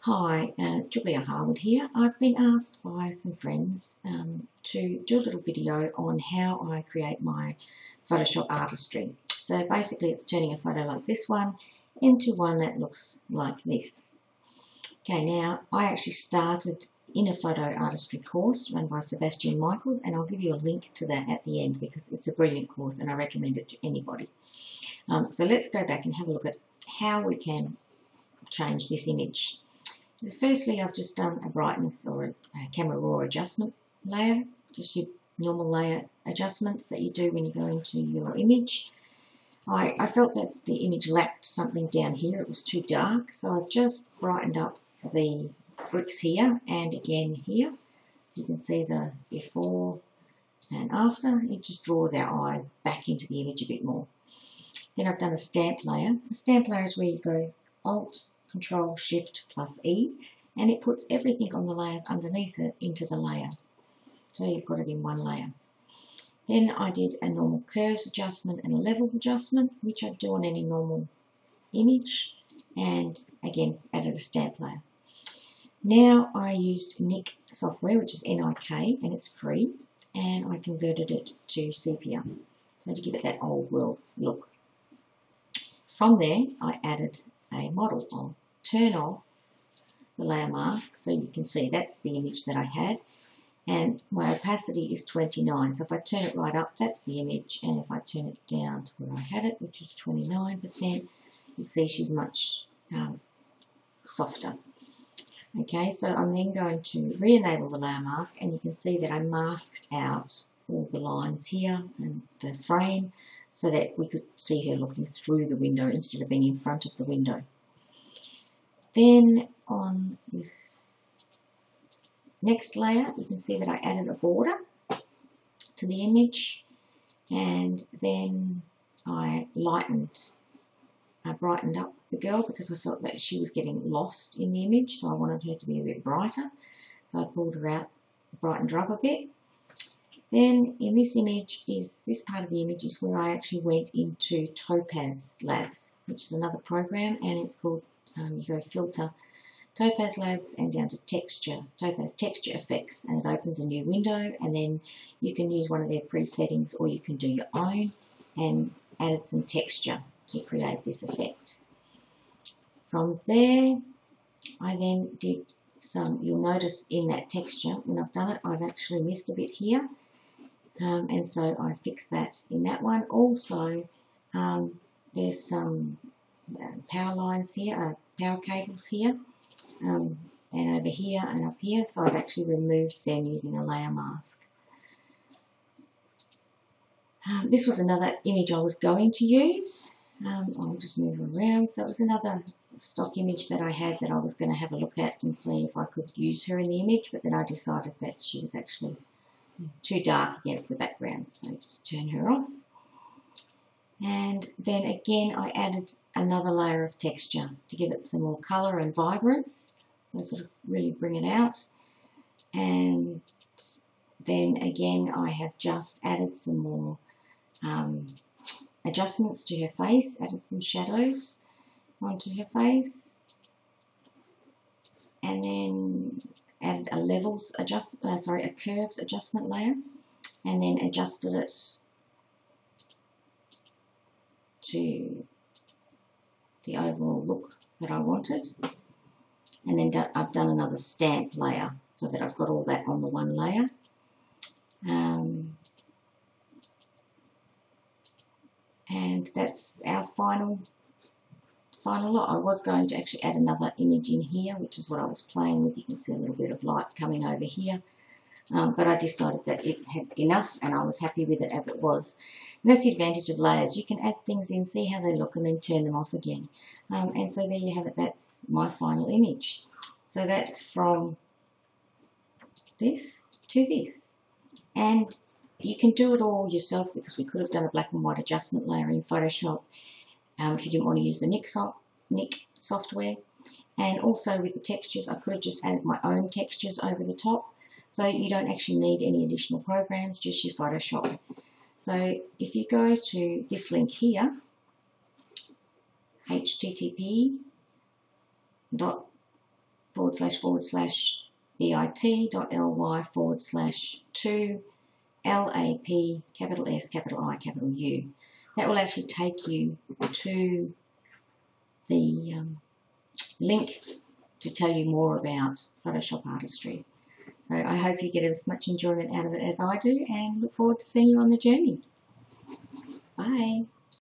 Hi, Julia Harwood here. I've been asked by some friends to do a little video on how I create my Photoshop artistry. So basically it's turning a photo like this one into one that looks like this. Okay, now I actually started in a photo artistry course run by Sebastian Michaels, and I'll give you a link to that at the end because it's a brilliant course and I recommend it to anybody. So let's go back and have a look at how we can change this image. Firstly, I've just done a brightness or a camera raw adjustment layer, just your normal layer adjustments that you do when you go into your image. I felt that the image lacked something down here, it was too dark, so I've just brightened up the bricks here and again here. So you can see the before and after. It just draws our eyes back into the image a bit more. Then I've done a stamp layer. The stamp layer is where you go Alt, Control, Shift plus E, and it puts everything on the layers underneath it into the layer. So you've got it in one layer. Then I did a normal curves adjustment and a levels adjustment, which I do on any normal image, and again added a stamp layer. Now I used Nik software, which is N-I-K, and it's free, and I converted it to sepia, so to give it that old world look. From there I added a model. I'll turn off the layer mask so you can see that's the image that I had, and my opacity is 29, so if I turn it right up that's the image, and if I turn it down to where I had it, which is 29%, you see she's much softer. Okay, so I'm then going to re-enable the layer mask, and you can see that I masked out all the lines here and the frame so that we could see her looking through the window instead of being in front of the window. Then on this next layer you can see that I added a border to the image, and then I brightened up the girl because I felt that she was getting lost in the image, so I wanted her to be a bit brighter, so I pulled her out, brightened her up a bit. Then in this image is, this part of the image is where I actually went into Topaz Labs, which is another program, and it's called, you go filter, Topaz Labs, and down to texture, Topaz Texture Effects, and it opens a new window, and then you can use one of their pre-settings or you can do your own, and added some texture to create this effect. From there I then did some, you'll notice in that texture when I've done it I've actually missed a bit here, and so I fixed that in that one. Also there's some power lines here, power cables here, and over here and up here, so I've actually removed them using a layer mask. This was another image I was going to use. I'll just move her around. So it was another stock image that I had that I was going to have a look at and see if I could use her in the image, but then I decided that she was actually too dark against the background, so just turn her off. And then again I added another layer of texture to give it some more colour and vibrance, so sort of really bring it out. And then again I have just added some more adjustments to her face, added some shadows onto her face, and then added a levels a curves adjustment layer, and then adjusted it to the overall look that I wanted. And then I've done another stamp layer so that I've got all that on the one layer. And that's our final lot. I was going to actually add another image in here, which is what I was playing with. You can see a little bit of light coming over here, but I decided that it had enough and I was happy with it as it was. And that's the advantage of layers. You can add things in, see how they look, and then turn them off again. And so there you have it. That's my final image. So that's from this to this. And you can do it all yourself because we could have done a black and white adjustment layer in Photoshop if you didn't want to use the Nik software. And also with the textures, I could have just added my own textures over the top. So you don't actually need any additional programs, just your Photoshop. So if you go to this link here, http bit.ly/2LAP capital S capital I capital U. That will actually take you to the link to tell you more about Photoshop Artistry. So I hope you get as much enjoyment out of it as I do, and look forward to seeing you on the journey. Bye.